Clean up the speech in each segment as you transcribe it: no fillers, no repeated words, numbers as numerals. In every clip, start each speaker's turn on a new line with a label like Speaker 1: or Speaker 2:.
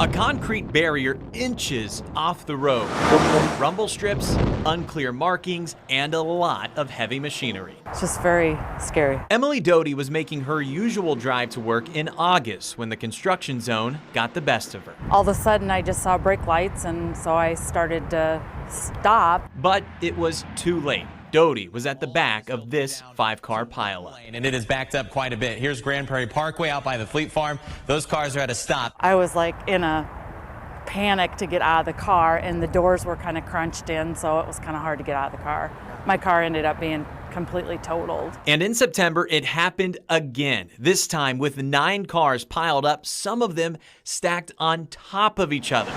Speaker 1: A concrete barrier inches off the road. Rumble strips, unclear markings, and a lot of heavy machinery.
Speaker 2: It's just very scary.
Speaker 1: Emily Doty was making her usual drive to work in August when the construction zone got the best of her.
Speaker 2: All of a sudden, I just saw brake lights, and so I started to stop.
Speaker 1: But it was too late. Doty was at the back of this 5-car pileup.
Speaker 3: And it is backed up quite a bit. Here's Grand Prairie Parkway out by the Fleet Farm. Those cars are at a stop.
Speaker 2: I was like in a panic to get out of the car, and the doors were kind of crunched in, so it was kind of hard to get out of the car. My car ended up being completely totaled.
Speaker 1: And in September, it happened again, this time with 9 cars piled up, some of them stacked on top of each other.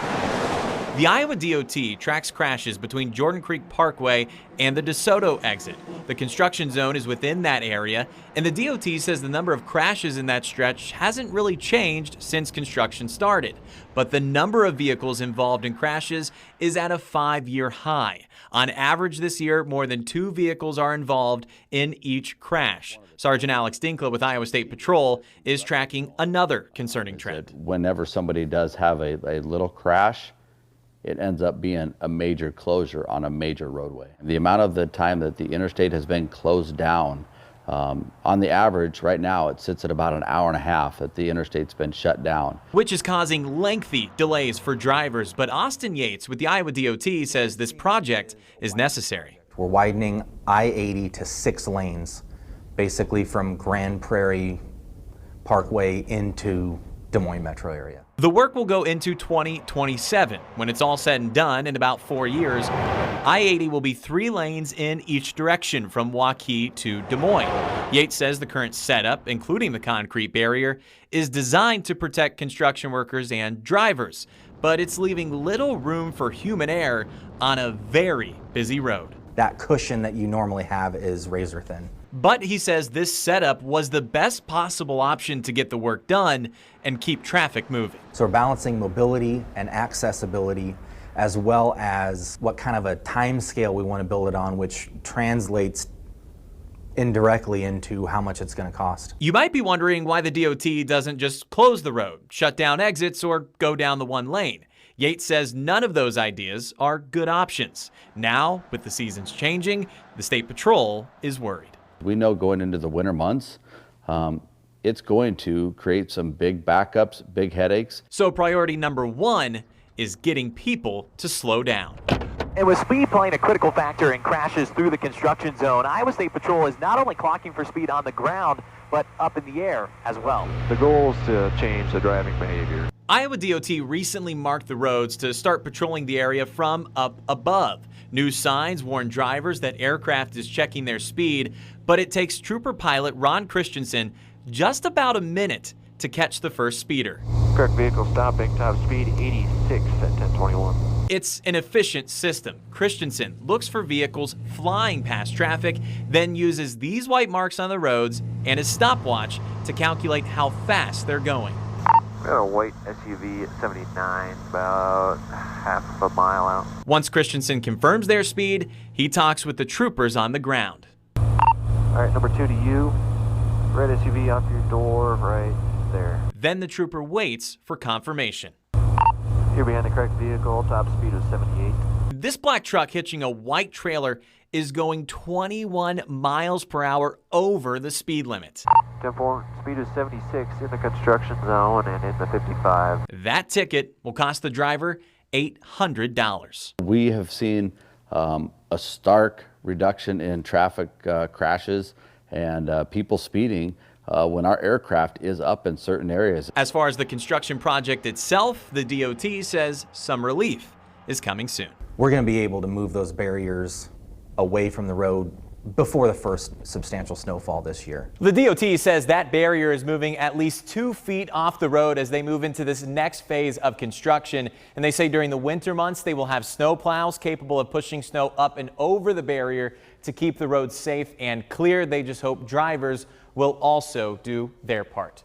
Speaker 1: The Iowa DOT tracks crashes between Jordan Creek Parkway and the DeSoto exit. The construction zone is within that area, and the DOT says the number of crashes in that stretch hasn't really changed since construction started. But the number of vehicles involved in crashes is at a 5-year high. On average this year, more than 2 vehicles are involved in each crash. Sergeant Alex Dinkla with Iowa State Patrol is tracking another concerning trend.
Speaker 4: Whenever somebody does have a little crash, it ends up being a major closure on a major roadway. The amount of the time that the interstate has been closed down, on the average right now it sits at about an hour and a half that the interstate's been shut down.
Speaker 1: Which is causing lengthy delays for drivers, but Austin Yates with the Iowa DOT says this project is necessary.
Speaker 5: We're widening I-80 to 6 lanes, basically from Grand Prairie Parkway into Des Moines metro area.
Speaker 1: The work will go into 2027. When it's all said and done in about 4 years, I-80 will be 3 lanes in each direction from Waukee to Des Moines. Yates says the current setup, including the concrete barrier, is designed to protect construction workers and drivers, but it's leaving little room for human error on a very busy road.
Speaker 5: That cushion that you normally have is razor thin.
Speaker 1: But he says this setup was the best possible option to get the work done and keep traffic moving.
Speaker 5: So we're balancing mobility and accessibility, as well as what kind of a time scale we want to build it on, which translates indirectly into how much it's going to cost.
Speaker 1: You might be wondering why the DOT doesn't just close the road, shut down exits, or go down the 1 lane. Yates says none of those ideas are good options. Now, with the seasons changing, the State Patrol is worried.
Speaker 4: We know going into the winter months, it's going to create some big backups, big headaches.
Speaker 1: So priority number 1 is getting people to slow down.
Speaker 6: And with speed playing a critical factor in crashes through the construction zone, Iowa State Patrol is not only clocking for speed on the ground, but up in the air as well.
Speaker 7: The goal is to change the driving behavior.
Speaker 1: Iowa DOT recently marked the roads to start patrolling the area from up above. New signs warn drivers that aircraft is checking their speed, but it takes Trooper Pilot Ron Christensen just about a minute to catch the first speeder.
Speaker 7: Correct vehicle stopping, top speed 86 at 1021.
Speaker 1: It's an efficient system. Christensen looks for vehicles flying past traffic, then uses these white marks on the roads and his stopwatch to calculate how fast they're going.
Speaker 7: We got a white SUV at 79, about half of a mile out.
Speaker 1: Once Christensen confirms their speed, he talks with the troopers on the ground.
Speaker 7: All right, number 2 to you. Red SUV off your door right there.
Speaker 1: Then the trooper waits for confirmation.
Speaker 7: You're behind the correct vehicle, top speed is 78.
Speaker 1: This black truck hitching a white trailer is going 21 miles per hour over the speed limit.
Speaker 7: 10-4, speed is 76 in the construction zone and in the 55.
Speaker 1: That ticket will cost the driver $800.
Speaker 4: We have seen a stark reduction in traffic crashes and people speeding when our aircraft is up in certain areas.
Speaker 1: As far as the construction project itself, the DOT says some relief is coming soon.
Speaker 5: We're going to be able to move those barriers away from the road before the first substantial snowfall this year.
Speaker 1: The DOT says that barrier is moving at least 2 feet off the road as they move into this next phase of construction. And they say during the winter months, they will have snow plows capable of pushing snow up and over the barrier to keep the roads safe and clear. They just hope drivers will also do their part.